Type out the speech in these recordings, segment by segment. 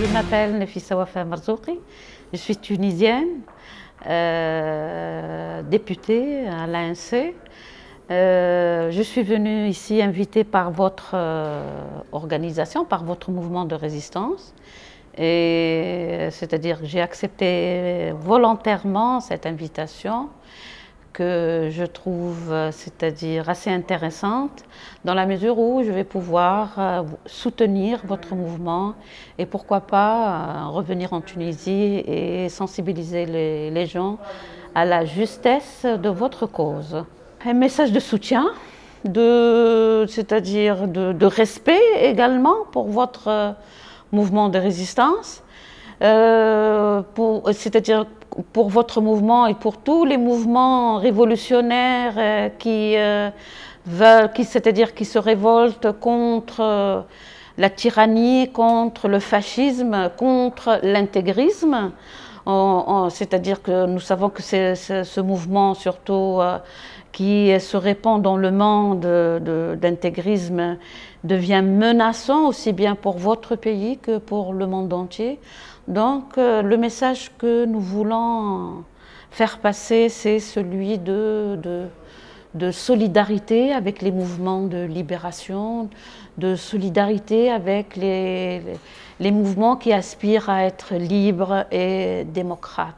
Je m'appelle Nefissa Wafa Marzouki, je suis tunisienne, députée à l'ANC. Je suis venue ici invitée par votre organisation, par votre mouvement de résistance. C'est-à-dire que j'ai accepté volontairement cette invitation que je trouve, c'est-à-dire assez intéressante, dans la mesure où je vais pouvoir soutenir votre mouvement et pourquoi pas revenir en Tunisie et sensibiliser les gens à la justesse de votre cause. Un message de soutien, c'est-à-dire de respect également pour votre mouvement de résistance, c'est-à-dire pour votre mouvement et pour tous les mouvements révolutionnaires c'est-à-dire qui se révoltent contre la tyrannie, contre le fascisme, contre l'intégrisme. C'est-à-dire que nous savons que c'est ce mouvement surtout qui se répand dans le monde d'intégrisme devient menaçant aussi bien pour votre pays que pour le monde entier. Donc le message que nous voulons faire passer, c'est celui de solidarité avec les mouvements de libération, de solidarité avec les mouvements qui aspirent à être libres et démocrates.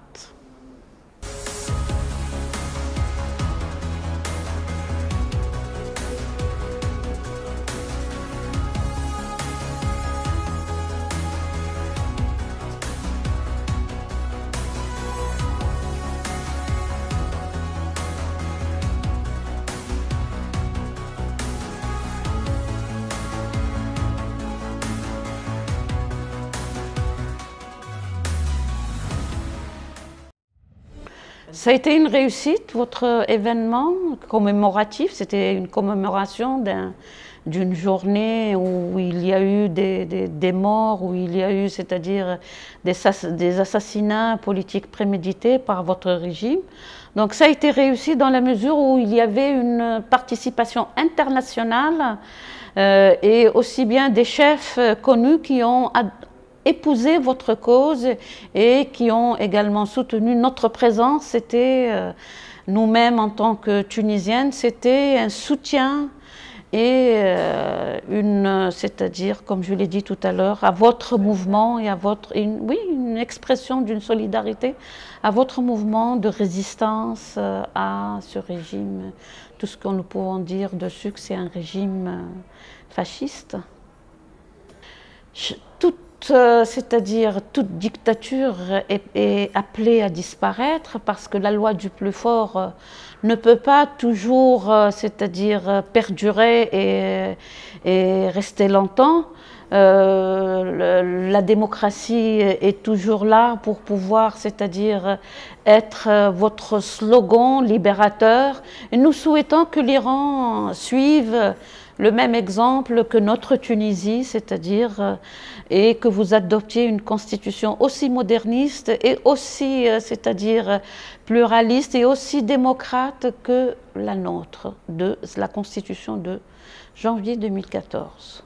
Ça a été une réussite, votre événement commémoratif. C'était une commémoration d'une journée où il y a eu des morts, où il y a eu, c'est-à-dire des assassinats politiques prémédités par votre régime. Donc ça a été réussi dans la mesure où il y avait une participation internationale et aussi bien des chefs connus qui ont épouser votre cause et qui ont également soutenu notre présence. C'était nous-mêmes en tant que Tunisiennes, c'était un soutien et c'est-à-dire, comme je l'ai dit tout à l'heure, à votre mouvement et à une expression d'une solidarité à votre mouvement de résistance à ce régime. Tout ce que nous pouvons dire dessus, que c'est un régime fasciste. C'est-à-dire toute dictature est appelée à disparaître parce que la loi du plus fort ne peut pas toujours, c'est-à-dire perdurer et rester longtemps. La démocratie est toujours là pour pouvoir, c'est-à-dire être votre slogan libérateur. Et nous souhaitons que l'Iran suive le même exemple que notre Tunisie, c'est-à-dire et que vous adoptiez une constitution aussi moderniste et aussi, c'est-à-dire pluraliste et aussi démocrate que la nôtre, de la constitution de janvier 2014.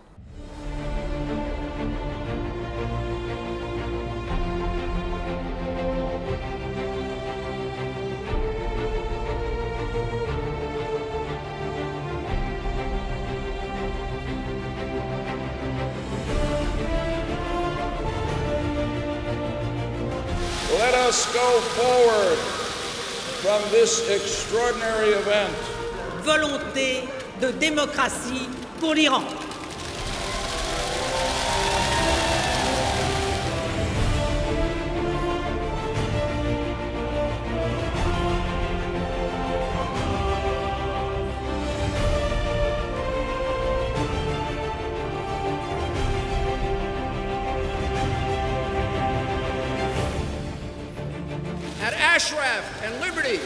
Let us go forward from this extraordinary event. Volonté de démocratie pour l'Iran. At Ashraf and Liberty.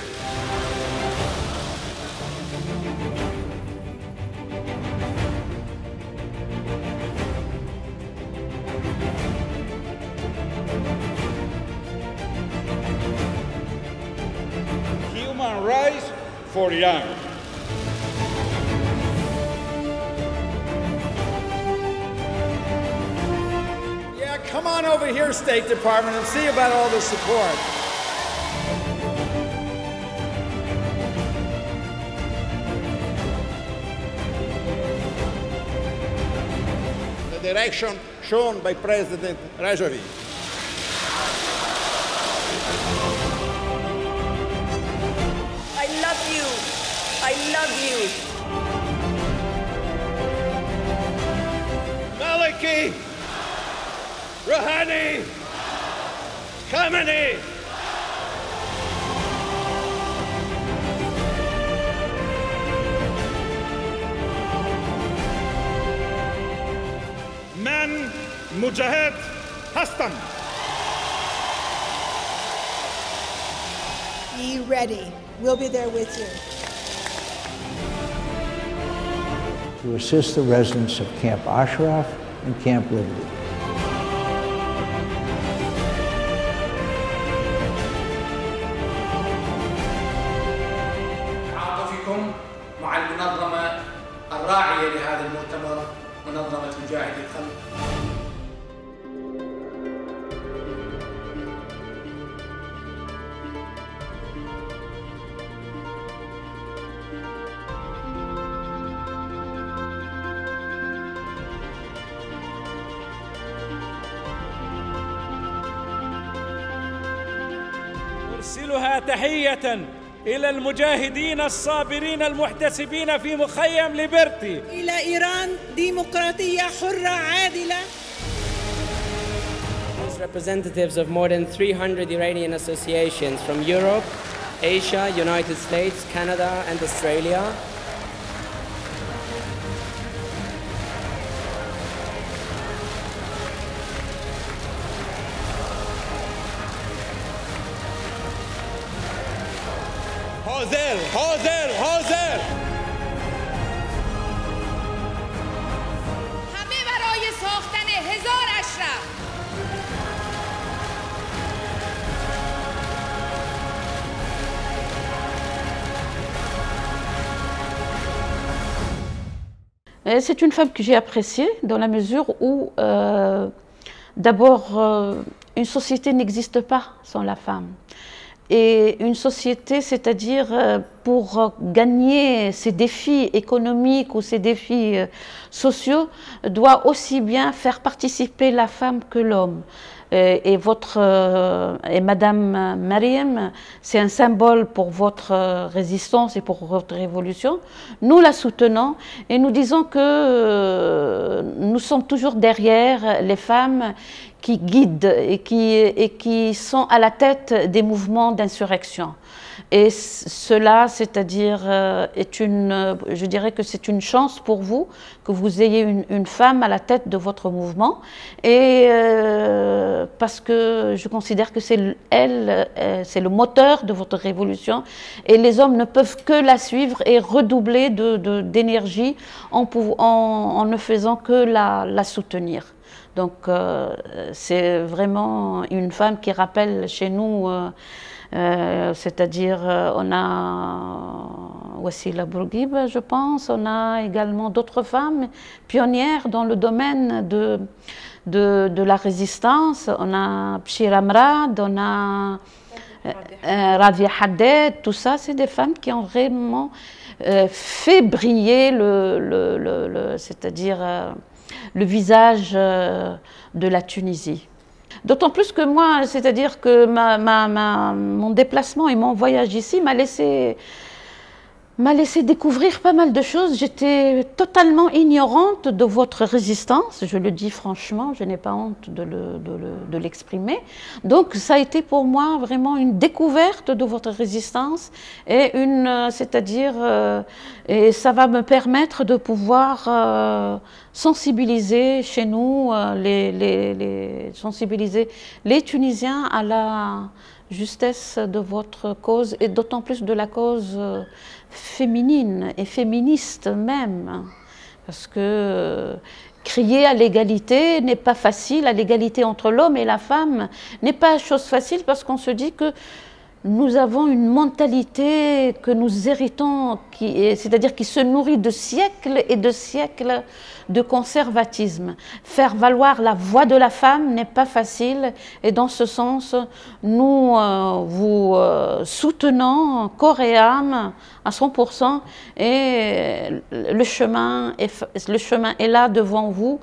Human rights for Iran. Come on over here, State Department, and see about all the support. The direction shown by President Rajouri. I love you. I love you. Maliki, Rouhani, Khamenei. من مجاهد هستم. Be ready. We'll be there with you. To assist the residents of Camp Ashraf and Camp Liberty. تعاطفكم مع المنظمة الراعية لهذا المؤتمر، منظمة مجاهدي الخلق. أرسلها تحية إلى المجاهدين الصابرين المحتسبين في مخيم ليبرتي. إلى إيران ديمقراطية حرة عادلة. As representatives of more than 300 Iranian associations from Europe, Asia, United States, Canada, and Australia, حاضر حاضر حاضر. همه برای ساختن 1000 اشرف. C'est une femme que j'ai appréciée dans la mesure où, d'abord, une société n'existe pas sans la femme. Et une société, c'est-à-dire pour gagner ses défis économiques ou ses défis sociaux, doit aussi bien faire participer la femme que l'homme. Et Madame Mariam, c'est un symbole pour votre résistance et pour votre révolution. Nous la soutenons et nous disons que nous sommes toujours derrière les femmes qui guident et qui sont à la tête des mouvements d'insurrection. Et cela, c'est-à-dire, je dirais que c'est une chance pour vous que vous ayez une femme à la tête de votre mouvement, et parce que je considère que c'est elle, c'est le moteur de votre révolution, et les hommes ne peuvent que la suivre et redoubler d'énergie en ne faisant que la soutenir. Donc c'est vraiment une femme qui rappelle chez nous, c'est-à-dire on a Wassila Bourguiba, je pense, on a également d'autres femmes pionnières dans le domaine de la résistance, on a Bchir Amrad, on a Radia Haddad, tout ça, c'est des femmes qui ont vraiment fait briller c'est-à-dire le visage de la Tunisie. D'autant plus que moi, c'est-à-dire que mon déplacement et mon voyage ici m'a laissé découvrir pas mal de choses. J'étais totalement ignorante de votre résistance, je le dis franchement, je n'ai pas honte de l'exprimer. Donc ça a été pour moi vraiment une découverte de votre résistance et et ça va me permettre de pouvoir sensibiliser chez nous, sensibiliser les Tunisiens à la justesse de votre cause et d'autant plus de la cause féminine et féministe même, parce que crier à l'égalité n'est pas facile, à l'égalité entre l'homme et la femme n'est pas chose facile, parce qu'on se dit que nous avons une mentalité que nous héritons, c'est-à-dire qui se nourrit de siècles et de siècles de conservatisme. Faire valoir la voix de la femme n'est pas facile et dans ce sens, nous vous soutenons corps et âme à 100% et le chemin est là devant vous.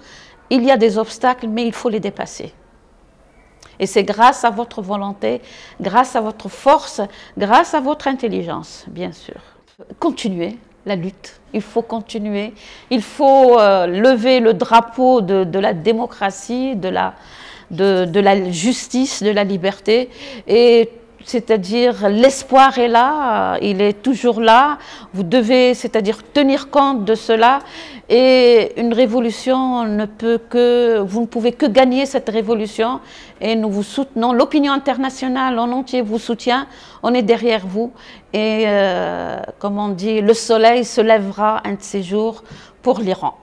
Il y a des obstacles, mais il faut les dépasser. Et c'est grâce à votre volonté, grâce à votre force, grâce à votre intelligence, bien sûr. Continuez la lutte, il faut continuer, il faut lever le drapeau de la démocratie, de la justice, de la liberté, et c'est-à-dire l'espoir est là, il est toujours là, vous devez, c'est-à-dire tenir compte de cela, et une révolution ne peut que, vous ne pouvez que gagner cette révolution, et nous vous soutenons, l'opinion internationale en entier vous soutient, on est derrière vous, et comme on dit, le soleil se lèvera un de ces jours pour l'Iran.